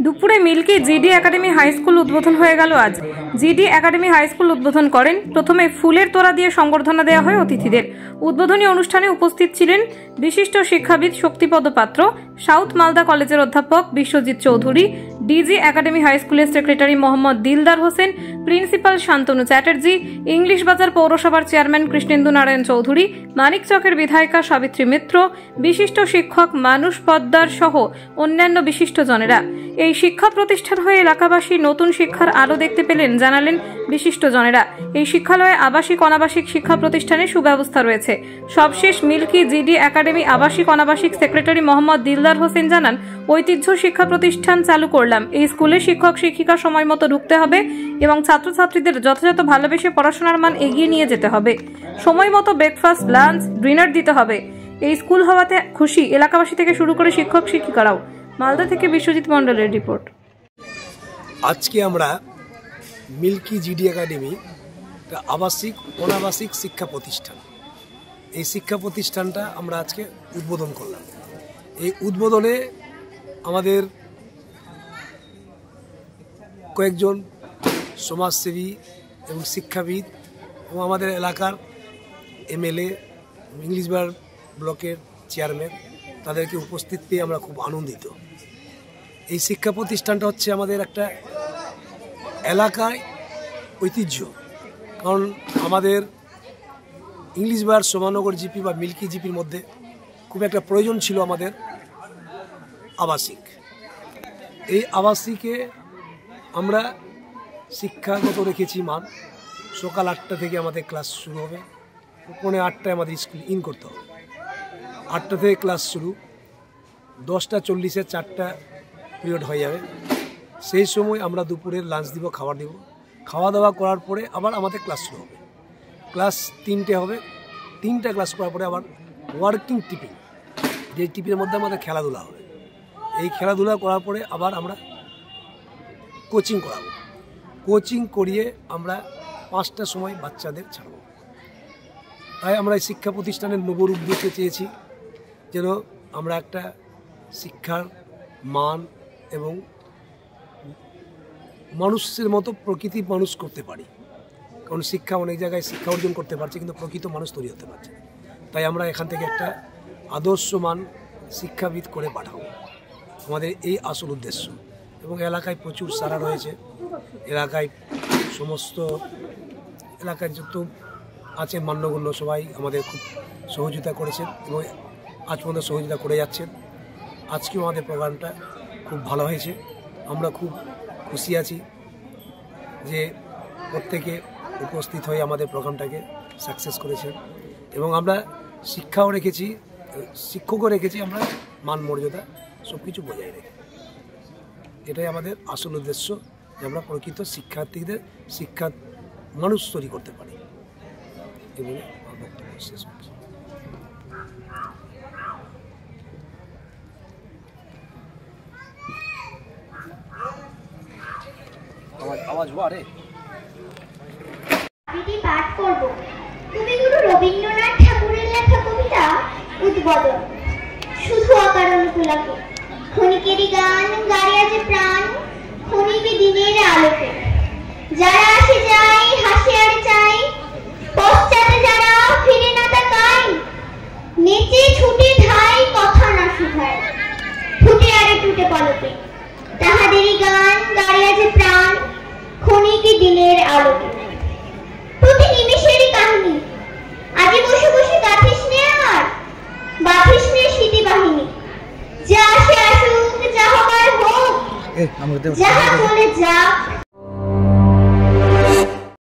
দুপুরে Milki GD academy high school উদ্বোধন হয়ে গেল। আজ জিডি একাডেমি হাই স্কুল উদ্বোধন করেন। প্রথমে ফুলের তোড়া দিয়ে সংবর্ধনা দেওয়া হয় অতিথিদের। উদ্বোধনী অনুষ্ঠানে উপস্থিত ছিলেন বিশিষ্ট শিক্ষাবিদ শক্তিপদ পাত্র, সাউথ মালদা কলেজের অধ্যাপক Biswajit Chowdhury, DG academy high স্কুলের সেক্রেটারি মোহাম্মদ দিলদার হোসেন, প্রিন্সিপাল শান্তনু চ্যাটার্জি, ইংলিশ বাজার পৌরসভার চেয়ারম্যান কৃষ্ণেন্দু নারায়ণ চৌধুরী, মানিকচকের বিধায়িকা সাবিত্রী মিত্র, বিশিষ্ট শিক্ষক মানুষ পদ্মার সহ অন্যান্য বিশিষ্টজনেরা। এই শিক্ষা প্রতিষ্ঠান হয়ে এলাকাবাসী নতুন শিক্ষার আলো দেখতে পেলেন, জানালেন বিশিষ্টজনেরা। এই শিক্ষালয়ে আবাসিক অনাবাসিক শিক্ষা প্রতিষ্ঠানের সুব্যবস্থা রয়েছে। সবশেষ মিল্কি জিডি একাডেমি আবাসিক অনাবাসিক সেক্রেটারি মোহাম্মদ দিলদার হোসেন জানান, ঐতিহ্য শিক্ষা প্রতিষ্ঠান চালু করলাম। এই স্কুলে শিক্ষক শিক্ষিকা সময় মতো ঢুকতে হবে এবং ছাত্রছাত্রীদের যথাযথ ভালোবেসে পড়াশোনার মান এগিয়ে নিয়ে যেতে হবে। সময় মতো ব্রেকফাস্ট, লাঞ্চ, ডিনার দিতে হবে। এই স্কুল হওয়াতে খুশি এলাকাবাসী থেকে শুরু করে শিক্ষক শিক্ষিকারাও। মালদা থেকে বিশ্বজিৎ মণ্ডলের রিপোর্ট। আজকে আমরা মিল্কি জিডি একাডেমি আবাসিক অনাবাসিক শিক্ষা প্রতিষ্ঠান, এই শিক্ষা প্রতিষ্ঠানটা আমরা আজকে উদ্বোধন করলাম। এই উদ্বোধনে আমাদের কয়েকজন সমাজসেবী এবং শিক্ষাবিদ এবং আমাদের এলাকার এমএলএ, ইংলিশ বাজার ব্লকের চেয়ারম্যান, তাদেরকে উপস্থিত পেয়ে আমরা খুব আনন্দিত। এই শিক্ষা প্রতিষ্ঠানটা হচ্ছে আমাদের একটা এলাকায় ঐতিহ্য। কারণ আমাদের ইংলিশ বাজার সোমানগর জিপি বা মিল্কি জিপির মধ্যে খুব একটা প্রয়োজন ছিল আমাদের আবাসিক। এই আবাসিকে আমরা শিক্ষাগত রেখেছি মান। সকাল 8টা থেকে আমাদের ক্লাস শুরু হবে, 8:45 আমাদের স্কুল ইন করতে হবে। 8টা থেকে ক্লাস শুরু, 10:40-এ 4টা পিরিয়ড হয়ে যাবে। সেই সময় আমরা দুপুরের লাঞ্চ দিব, খাবার দিব। খাওয়া দাওয়া করার পরে আবার আমাদের ক্লাস শুরু হবে। ক্লাস 3টে হবে। 3টা ক্লাস করার পরে আবার ওয়ার্কিং টিফিন, যে টিফিনের মধ্যে আমাদের খেলাধুলা হবে। এই খেলাধুলা করার পরে আবার আমরা কোচিং করাবো। কোচিং করিয়ে আমরা 5টার সময় বাচ্চাদের ছাড়ব। তাই আমরা এই শিক্ষা প্রতিষ্ঠানের নবরূপ দিতে চেয়েছি, যেন আমরা একটা শিক্ষার মান এবং মানুষের মতো প্রকৃতির মানুষ করতে পারি। কারণ শিক্ষা অনেক জায়গায় শিক্ষা অর্জন করতে পারছে, কিন্তু প্রকৃত মানুষ তৈরি হতে পারছে। তাই আমরা এখান থেকে একটা আদর্শমান শিক্ষাবিদ করে পাঠাবো, আমাদের এই আসল উদ্দেশ্য। এবং এলাকায় প্রচুর সাড়া রয়েছে। এলাকায় সমস্ত এলাকায় যত আছে মান্যগণ্য সবাই আমাদের খুব সহযোগিতা করেছেন এবং আজ পর্যন্ত সহযোগিতা করে যাচ্ছেন। আজকেও আমাদের প্রোগ্রামটা খুব ভালো হয়েছে। আমরা খুব খুশি আছি যে প্রত্যেকে উপস্থিত হয়ে আমাদের প্রোগ্রামটাকে সাকসেস করেছেন। এবং আমরা শিক্ষাও রেখেছি, শিক্ষকও রেখেছি, আমরা মান মর্যাদা সব কিছু বজায় রেখে। এটাই আমাদের আসল উদ্দেশ্য, যে আমরা প্রকৃত শিক্ষার্থীদের শিক্ষা মানুষ তৈরি করতে পারি। এবং আমার বক্তব্য শেষ করছি। আওয়াজ বাড়ে। পাঠ করব কবিগুরু রবীন্দ্রনাথ ঠাকুরের লেখা কবিতা উদ্বোধন। শুধু অকারণ কুলাকে ক্ষণিকেরই গান গাড়িয়া যে প্রাণ, ক্ষণিকে দিনের আলোকে। যারা আসে যায় হাসে আর চাই, পশ্চাতে যারা ফিরে না তাকায়। নেচে ছুটে ধাই কথা না শুধায়, ফুটে আরে টুটে পলকে। তাহাদেরই গান গাড়িয়া যে প্রাণ, ক্ষণিকে দিনের আলোকে। প্রতি নিমেষেরই কাহিনী, আজে বসে বসে গাথিস নে আর বাঁধিস নে স্মৃতি বাহিনী। যা আসে আসুক, যা হবার হোক, যাহা চলে যাক